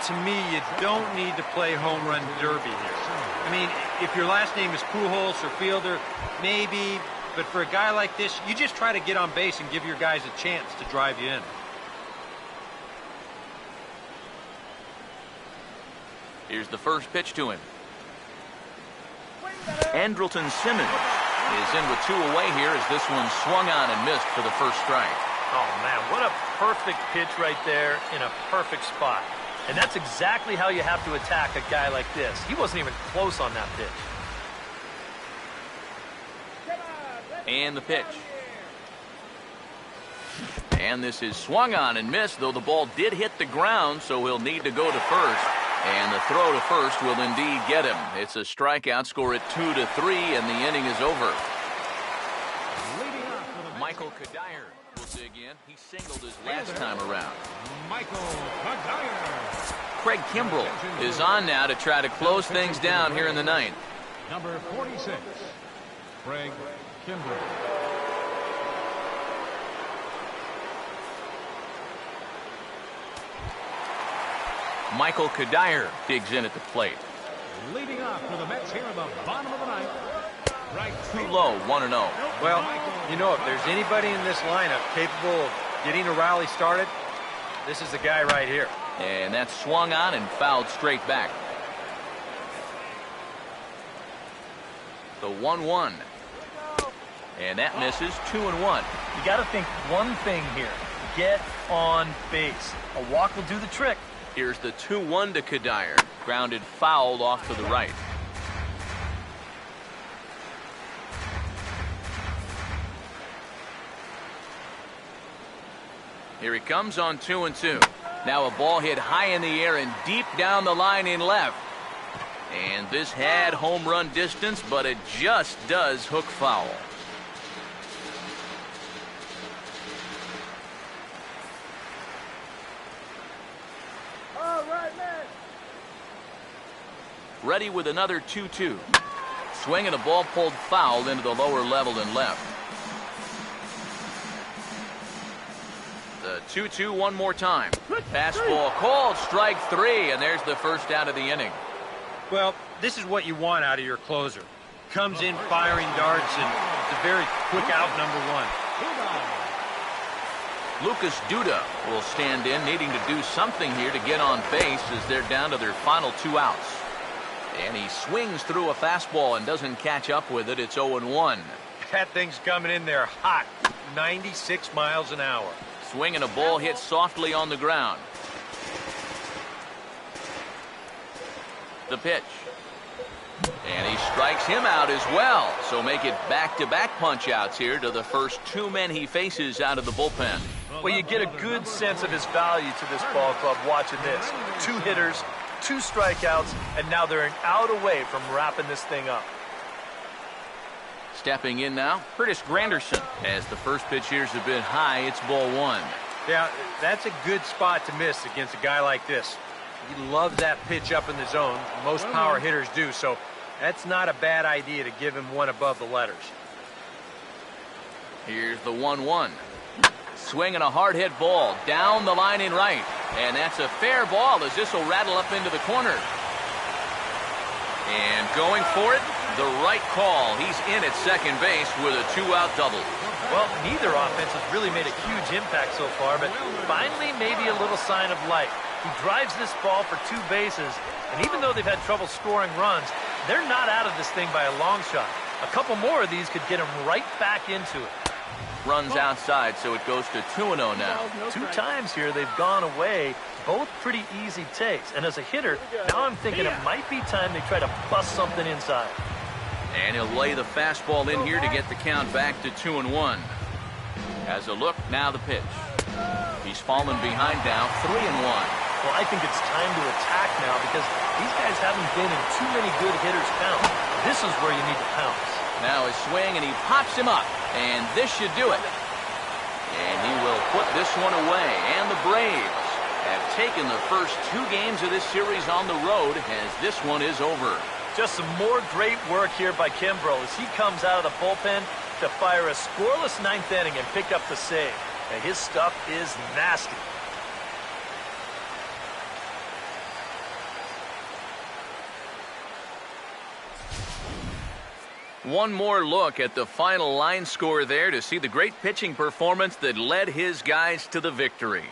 S5: to me, you don't need to play home run derby here. I mean, if your last name is Pujols or Fielder, maybe, but for a guy like this, you just try to get on base and give your guys a chance to drive you in.
S1: Here's the first pitch to him. Andrelton Simmons is in with 2 away here as this one swung on and missed for the first strike.
S3: Oh, man, what a perfect pitch right there in a perfect spot. And that's exactly how you have to attack a guy like this. He wasn't even close on that pitch.
S1: And the pitch. And this is swung on and missed, though the ball did hit the ground, so he'll need to go to first. And the throw to first will indeed get him. It's a strikeout, score at 2-3, and the inning is over. Michael Kadire will dig in. He singled his last time around.
S2: Michael Kadire.
S1: Craig Kimbrell is on now to try to close things down here in the 9th.
S2: Number 46, Craig Kimbrell.
S1: Michael Kadire digs in at the plate.
S2: Leading off for the Mets here in the bottom of the 9th. Right
S1: Too low, 1-0.
S5: Well, you know, if there's anybody in this lineup capable of getting a rally started, this is the guy right here.
S1: And that's swung on and fouled straight back. The 1-1. And that misses. 2-1.
S3: You got to think one thing here. Get on base. A walk will do the trick.
S1: Here's the 2-1 to Kadire. Grounded fouled off to the right. Here he comes on 2-2. Now a ball hit high in the air and deep down the line in left. And this had home run distance, but it just does hook foul. Ready with another 2-2. Swing and a ball pulled foul into the lower level and left. The 2-2 one more time. Fastball called, strike 3, and there's the first out of the inning.
S5: Well, this is what you want out of your closer. Comes in firing darts, and it's a very quick out, number 1.
S1: Lucas Duda will stand in, needing to do something here to get on base as they're down to their final 2 outs. And he swings through a fastball and doesn't catch up with it. It's 0-1.
S5: That thing's coming in there hot, 96 miles an hour.
S1: Swing and a ball hit softly on the ground. The pitch. And he strikes him out as well. So make it back-to-back punch-outs here to the first 2 men he faces out of the bullpen.
S3: Well, you get a good sense of his value to this ball club watching this. 2 hitters, 2 strikeouts, and now they're an out away from wrapping this thing up.
S1: Stepping in now, Curtis Granderson. As the first pitch here's a bit high, it's ball 1.
S5: Yeah, that's a good spot to miss against a guy like this. He loves that pitch up in the zone. Most power hitters do, so that's not a bad idea to give him one above the letters.
S1: Here's the 1-1. Swinging a hard hit ball down the line in right. And that's a fair ball as this will rattle up into the corner. And going for it, the right call. He's in at second base with a 2-out double.
S3: Well, neither offense has really made a huge impact so far, but finally maybe a little sign of life. He drives this ball for 2 bases, and even though they've had trouble scoring runs, they're not out of this thing by a long shot. A couple more of these could get him right back into it.
S1: Runs outside, so it goes to 2-0 now.
S3: 2 times here they've gone away, both pretty easy takes. And as a hitter, now I'm thinking it might be time they try to bust something inside.
S1: And he'll lay the fastball in here to get the count back to 2-1. As a look, now the pitch. He's fallen behind now, 3-1.
S3: Well, I think it's time to attack now because these guys haven't been in too many good hitters' count. This is where you need to pounce.
S1: Now his swing, and he pops him up. And this should do it. And he will put this one away. And the Braves have taken the first 2 games of this series on the road as this one is over.
S3: Just some more great work here by Kimbrough as he comes out of the bullpen to fire a scoreless 9th inning and pick up the save. And his stuff is nasty.
S1: One more look at the final line score there to see the great pitching performance that led his guys to the victory.